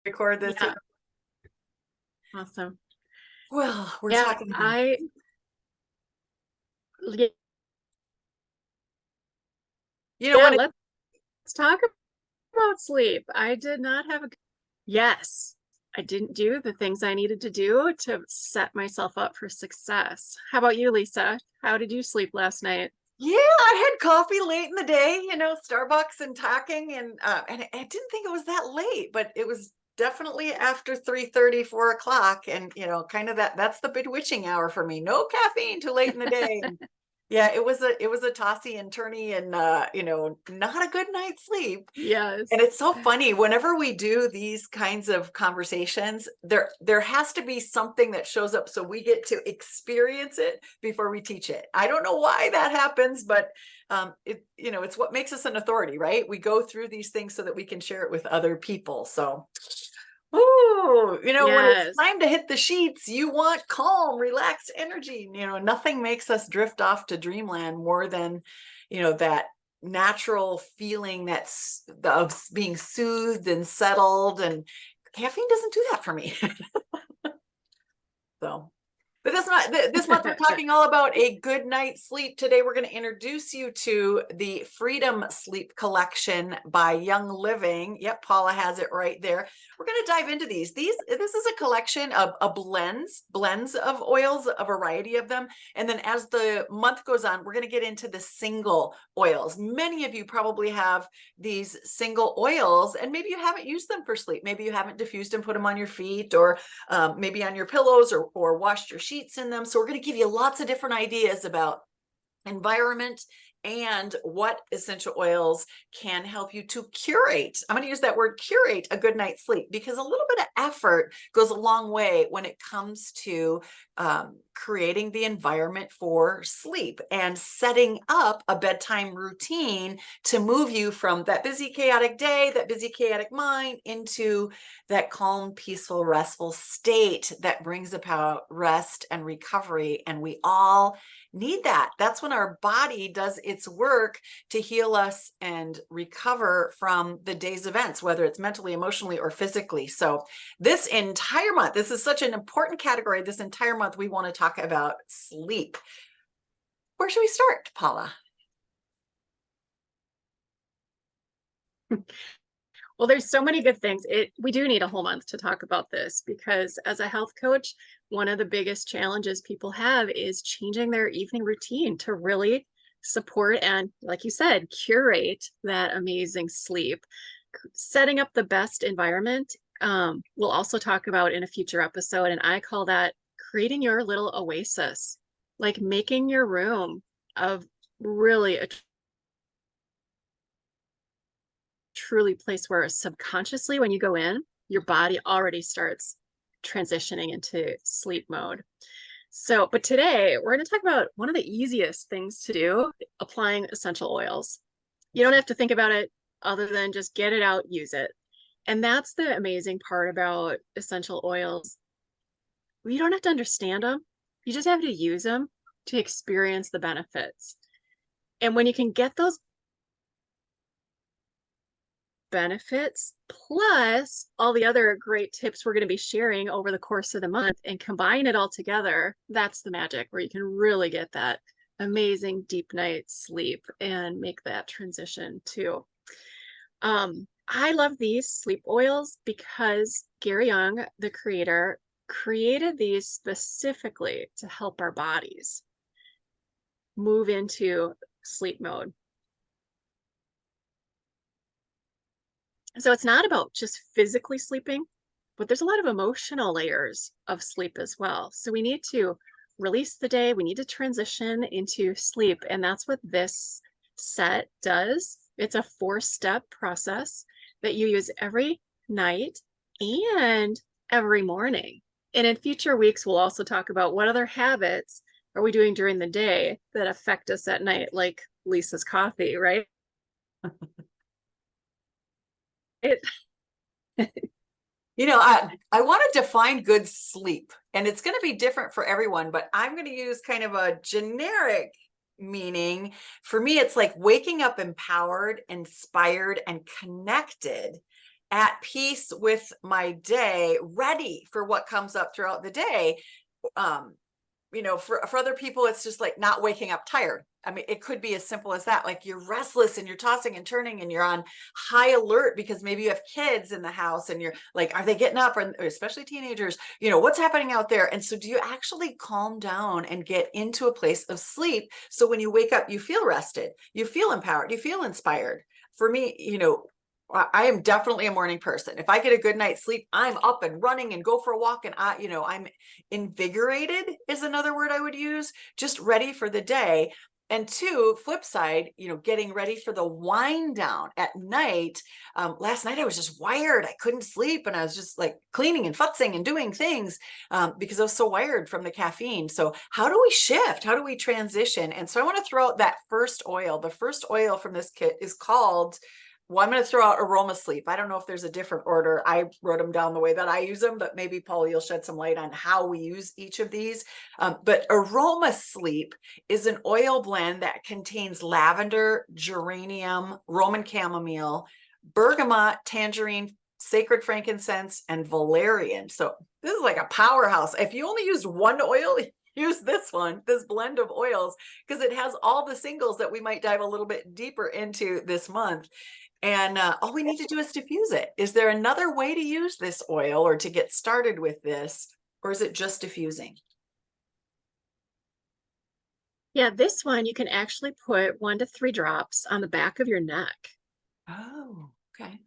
record this. Yeah. Awesome. Well, we're Yeah, talking about. yeah, You know, when it, let's talk about sleep. I did not have yes, I didn't do the things I needed to do to set myself up for success. How about you, Lisa? How did you sleep last night? yeah, I had coffee late in the day, Starbucks and talking, and I didn't think it was that late, but it was definitely after 3:30, 4 o'clock, and kind of that's the bewitching hour for me. No caffeine too late in the day. And yeah, it was a tossy and turny, and not a good night's sleep. And Yes. it's so funny, whenever we do these kinds of conversations, there has to be something that shows up so we get to experience it before we teach it. I don't know why that happens, but it's what makes us an authority, right? We go through these things so that we can share it with other people. So, when it's Yes. time to hit the sheets, you want calm, relaxed energy. Nothing makes us drift off to dreamland more than, that natural feeling that's of being soothed and settled. And caffeine doesn't do that for me. So, but this month we're talking all about a good night's sleep. Today we're going to introduce you to the Freedom Sleep Collection by Young Living. Yep, Paula has it right there. We're going to dive into these. This is a collection of blends of oils, a variety of them. And then as the month goes on, we're going to get into the single oils. Many of you probably have these single oils, and maybe you haven't used them for sleep. Maybe you haven't diffused and put them on your feet, or maybe on your pillows, or washed your sheets in them. So we're going to give you lots of different ideas about environment and what essential oils can help you to curate. I'm going to use that word, curate, a good night's sleep, because a little bit of effort goes a long way when it comes to creating the environment for sleep and setting up a bedtime routine to move you from that busy, chaotic day, that busy, chaotic mind, into that calm, peaceful, restful state that brings about rest and recovery. And we all need that. That's when our body does its work to heal us and recover from the day's events, whether it's mentally, emotionally, or physically. So this entire month, this is such an important category. This entire month, we want to talk about sleep. Where should we start, Paula? Well, there's so many good things. We do need a whole month to talk about this, because as a health coach, one of the biggest challenges people have is changing their evening routine to really support and, like you said, curate that amazing sleep. Setting up the best environment, we'll also talk about in a future episode, and I call that creating your little oasis, like making your room of really a truly place where subconsciously, when you go in, your body already starts transitioning into sleep mode. So, but today we're going to talk about one of the easiest things to do, applying essential oils. You don't have to think about it other than just get it out, use it. And that's the amazing part about essential oils. You don't have to understand them. You just have to use them to experience the benefits. And when you can get those benefits plus all the other great tips we're going to be sharing over the course of the month and combine it all together, that's the magic, where you can really get that amazing deep night's sleep and make that transition too. I love these sleep oils because Gary Young, the creator, created these specifically to help our bodies move into sleep mode. So it's not about just physically sleeping, but there's a lot of emotional layers of sleep as well. So we need to release the day, we need to transition into sleep. And that's what this set does. It's a 4-step process that you use every night and every morning. And in future weeks, we'll also talk about what other habits are we doing during the day that affect us at night, like Lisa's coffee, right? I want to define good sleep, and it's going to be different for everyone, but I'm going to use kind of a generic meaning. For me, it's like waking up empowered, inspired, and connected at peace with my day, ready for what comes up throughout the day. You know, for other people, it's just like not waking up tired. I mean, it could be as simple as that. Like you're restless and you're tossing and turning and you're on high alert because maybe you have kids in the house and you're like, are they getting up? Or especially teenagers, you know, what's happening out there? And so do you actually calm down and get into a place of sleep? So when you wake up, you feel rested, you feel empowered, you feel inspired. For me, you know, I am definitely a morning person. If I get a good night's sleep, I'm up and running and go for a walk. And you know, I'm invigorated is another word I would use, just ready for the day. And two, flip side, you know, getting ready for the wind down at night. Last night I was just wired. I couldn't sleep and I was just like cleaning and futzing and doing things because I was so wired from the caffeine. So how do we shift? How do we transition? And so I want to throw out that first oil. The first oil from this kit is called, well, I'm going to throw out Aroma Sleep. I don't know if there's a different order. I wrote them down the way that I use them, but maybe Paul, you'll shed some light on how we use each of these. But Aroma Sleep is an oil blend that contains lavender, geranium, Roman chamomile, bergamot, tangerine, sacred frankincense, and valerian. So this is like a powerhouse. If you only used one oil, use this one, this blend of oils, because it has all the singles that we might dive a little bit deeper into this month. And all we need to do is diffuse it. Is there another way to use this oil or to get started with this, or is it just diffusing? Yeah, this one you can actually put 1 to 3 drops on the back of your neck. Oh, okay.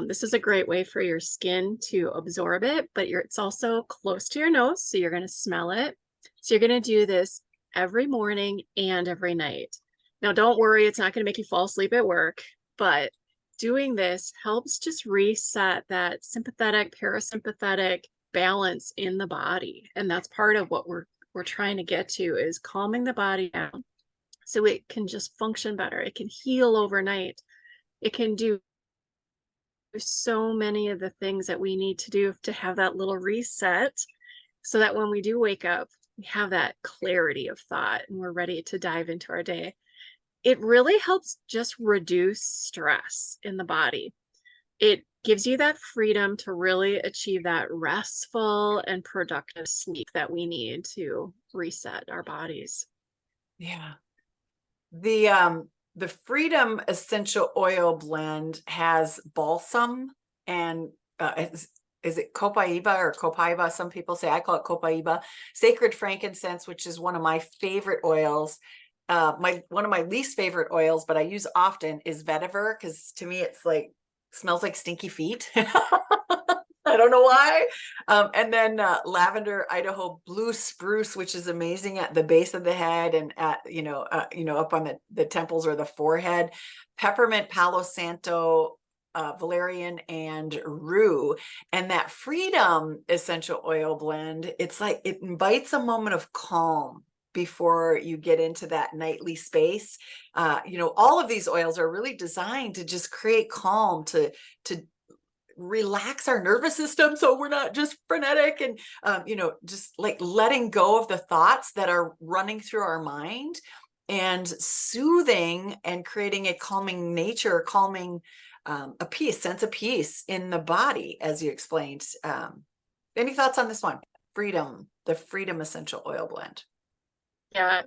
This is a great way for your skin to absorb it, but it's also close to your nose, so you're going to smell it. So you're going to do this every morning and every night. Now, don't worry, it's not going to make you fall asleep at work, but doing this helps just reset that sympathetic, parasympathetic balance in the body. And that's part of what we're trying to get to, is calming the body down so it can just function better. It can heal overnight. It can do so many of the things that we need to do to have that little reset, so that when we do wake up, we have that clarity of thought and we're ready to dive into our day. It really helps just reduce stress in the body. It gives you that freedom to really achieve that restful and productive sleep that we need to reset our bodies. Yeah. The Freedom Essential Oil Blend has balsam and is it copaiba or copaiba? Some people say, I call it copaiba, sacred frankincense, which is one of my favorite oils. One of my least favorite oils, but I use often, is vetiver, because to me it's like smells like stinky feet. I don't know why. And then lavender, Idaho blue spruce, which is amazing at the base of the head and at, up on the temples or the forehead. Peppermint, Palo Santo, valerian, and rue. And that Freedom Essential Oil Blend, it's like it invites a moment of calm before you get into that nightly space. All of these oils are really designed to just create calm, to relax our nervous system so we're not just frenetic and just like letting go of the thoughts that are running through our mind, and soothing and creating a calming nature, calming a sense of peace in the body, as you explained. Any thoughts on this one? The Freedom Essential Oil Blend. Yeah,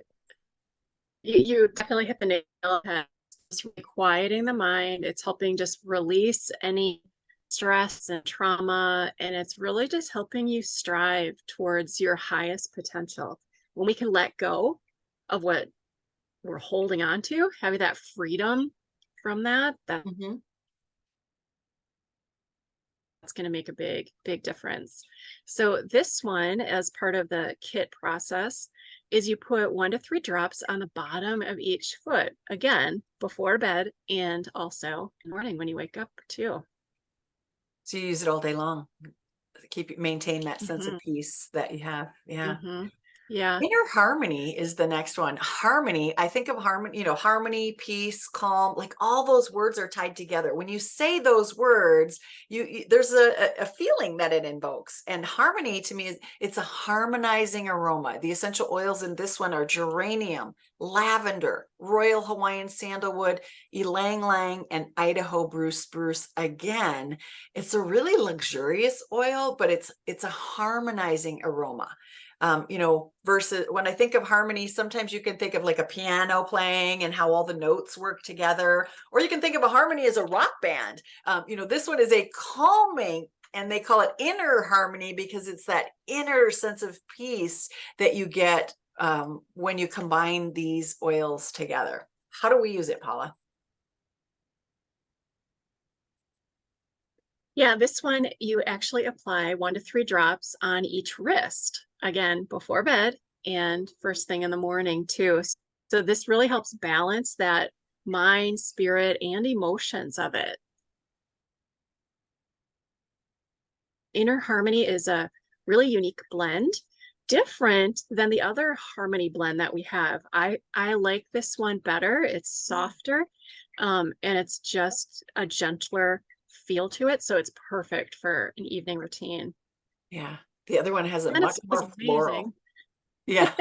you definitely hit the nail on the head. It's really quieting the mind. It's helping just release any stress and trauma, and it's really just helping you strive towards your highest potential. When we can let go of what we're holding on to, having that freedom from that's going to make a big difference. So this one, as part of the kit process, is you put 1 to 3 drops on the bottom of each foot, again, before bed and also in the morning when you wake up too. So you use it all day long, maintain that sense of peace that you have. Yeah. Yeah. Inner harmony is the next one. Harmony. I think of harmony, harmony, peace, calm, like all those words are tied together. When you say those words, there's a feeling that it invokes. And harmony to me is it's a harmonizing aroma. The essential oils in this one are geranium, lavender, royal Hawaiian sandalwood, ylang ylang, and Idaho spruce. Again, it's a really luxurious oil, but it's a harmonizing aroma. Versus when I think of harmony, sometimes you can think of like a piano playing and how all the notes work together, or you can think of a harmony as a rock band. This one is a calming, and they call it inner harmony because it's that inner sense of peace that you get when you combine these oils together. How do we use it, Paula? Yeah, this one you actually apply 1 to 3 drops on each wrist, again, before bed and first thing in the morning too. So this really helps balance that mind, spirit, and emotions of it. Inner Harmony is a really unique blend, different than the other Harmony blend that we have. I like this one better. It's softer, and it's just a gentler feel to it. So it's perfect for an evening routine. Yeah. The other one has a And it much smells more floral. amazing. Yeah.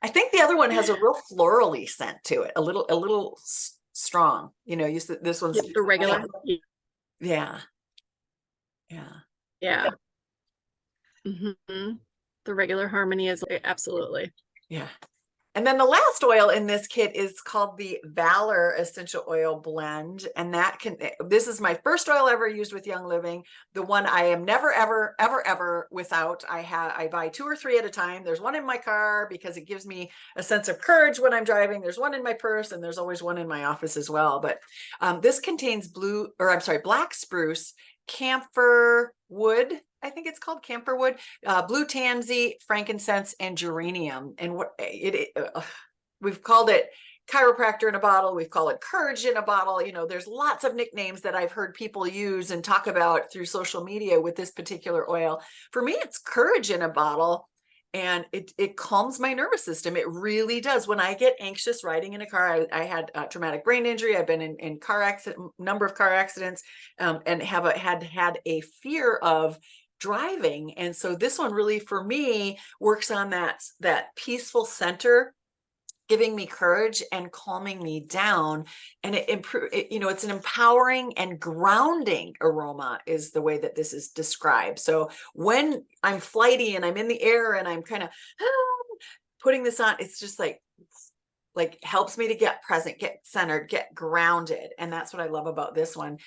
I think the other one has a real florally scent to it, a little strong. You said this one's The regular. yeah, yeah. Yeah. Hmm. The regular Harmony is absolutely. Yeah. And then the last oil in this kit is called the Valor Essential Oil Blend. And this is my first oil ever used with Young Living. The one I am never, ever, ever, ever without. I buy 2 or 3 at a time. There's one in my car because it gives me a sense of courage when I'm driving. There's one in my purse, and there's always one in my office as well. But this contains black spruce, camphor wood. I think it's called camphor wood, blue tansy, frankincense, and geranium. And we've called it chiropractor in a bottle. We've called it courage in a bottle. There's lots of nicknames that I've heard people use and talk about through social media with this particular oil. For me, it's courage in a bottle. And it calms my nervous system. It really does. When I get anxious riding in a car, I had a traumatic brain injury. I've been in number of car accidents, and had a fear of driving. And so this one really, for me, works on that peaceful center, giving me courage and calming me down. And it's an empowering and grounding aroma is the way that this is described. So when I'm flighty and I'm in the air and I'm kind of putting this on, it's just like helps me to get present, get centered, get grounded. And that's what I love about this one.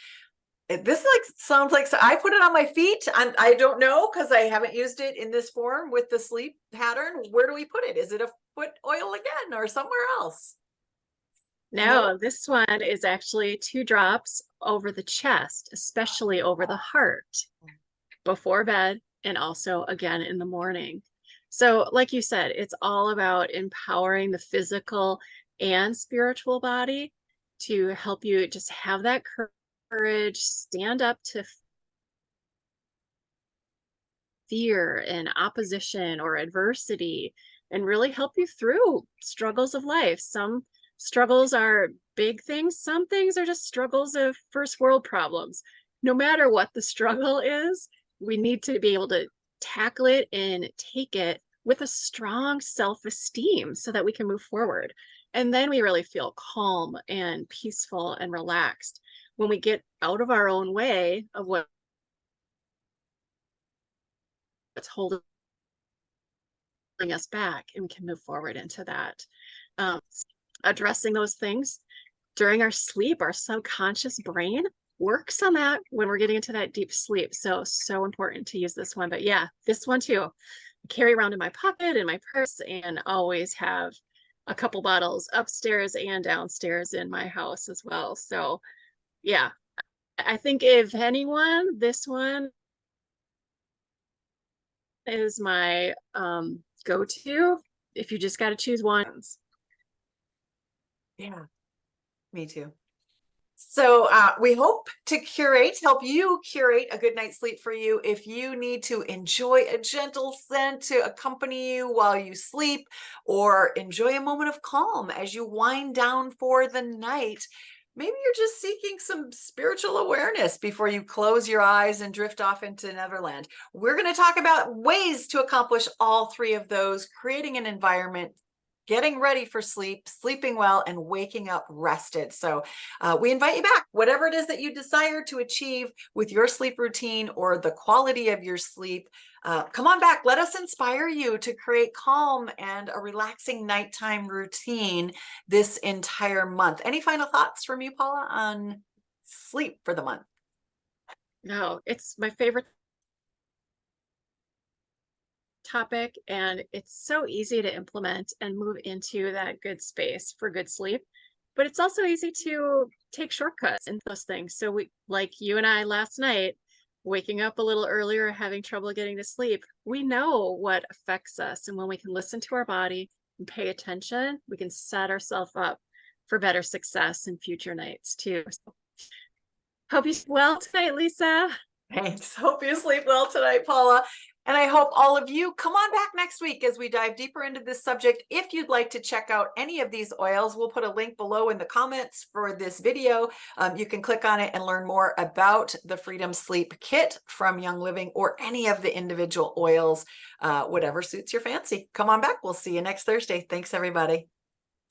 This sounds like, so I put it on my feet. I don't know, because I haven't used it in this form with the sleep pattern. Where do we put it? Is it a foot oil again or somewhere else? No, this one is actually 2 drops over the chest, especially over the heart, before bed and also again in the morning. So, like you said, it's all about empowering the physical and spiritual body to help you just have that courage, stand up to fear and opposition or adversity, and really help you through struggles of life. Some struggles are big things, some things are just struggles of first world problems. No matter what the struggle is, we need to be able to tackle it and take it with a strong self-esteem so that we can move forward. And then we really feel calm and peaceful and relaxed when we get out of our own way of what's holding us back, and we can move forward into that. Addressing those things during our sleep, our subconscious brain works on that when we're getting into that deep sleep. So important to use this one. But yeah, this one too, I carry around in my pocket, in my purse, and always have a couple bottles upstairs and downstairs in my house as well. So yeah, I think if anyone, this one is my go-to if you just got to choose one. Yeah, me too. So we hope to help you curate a good night's sleep for you. If you need to enjoy a gentle scent to accompany you while you sleep, or enjoy a moment of calm as you wind down for the night, maybe you're just seeking some spiritual awareness before you close your eyes and drift off into Neverland. We're going to talk about ways to accomplish all three of those, creating an environment, getting ready for sleep, sleeping well, and waking up rested. So we invite you back, whatever it is that you desire to achieve with your sleep routine or the quality of your sleep. Come on back. Let us inspire you to create calm and a relaxing nighttime routine this entire month. Any final thoughts from you, Paula, on sleep for the month? No, it's my favorite topic, and it's so easy to implement and move into that good space for good sleep. But it's also easy to take shortcuts in those things. So we, like you and I last night, waking up a little earlier, having trouble getting to sleep, we know what affects us. And when we can listen to our body and pay attention, we can set ourselves up for better success in future nights too. So, hope you sleep well tonight, Lisa. Thanks. Hope you sleep well tonight, Paula. And I hope all of you come on back next week as we dive deeper into this subject. If you'd like to check out any of these oils, we'll put a link below in the comments for this video. You can click on it and learn more about the Freedom Sleep Kit from Young Living, or any of the individual oils, whatever suits your fancy. Come on back. We'll see you next Thursday. Thanks, everybody.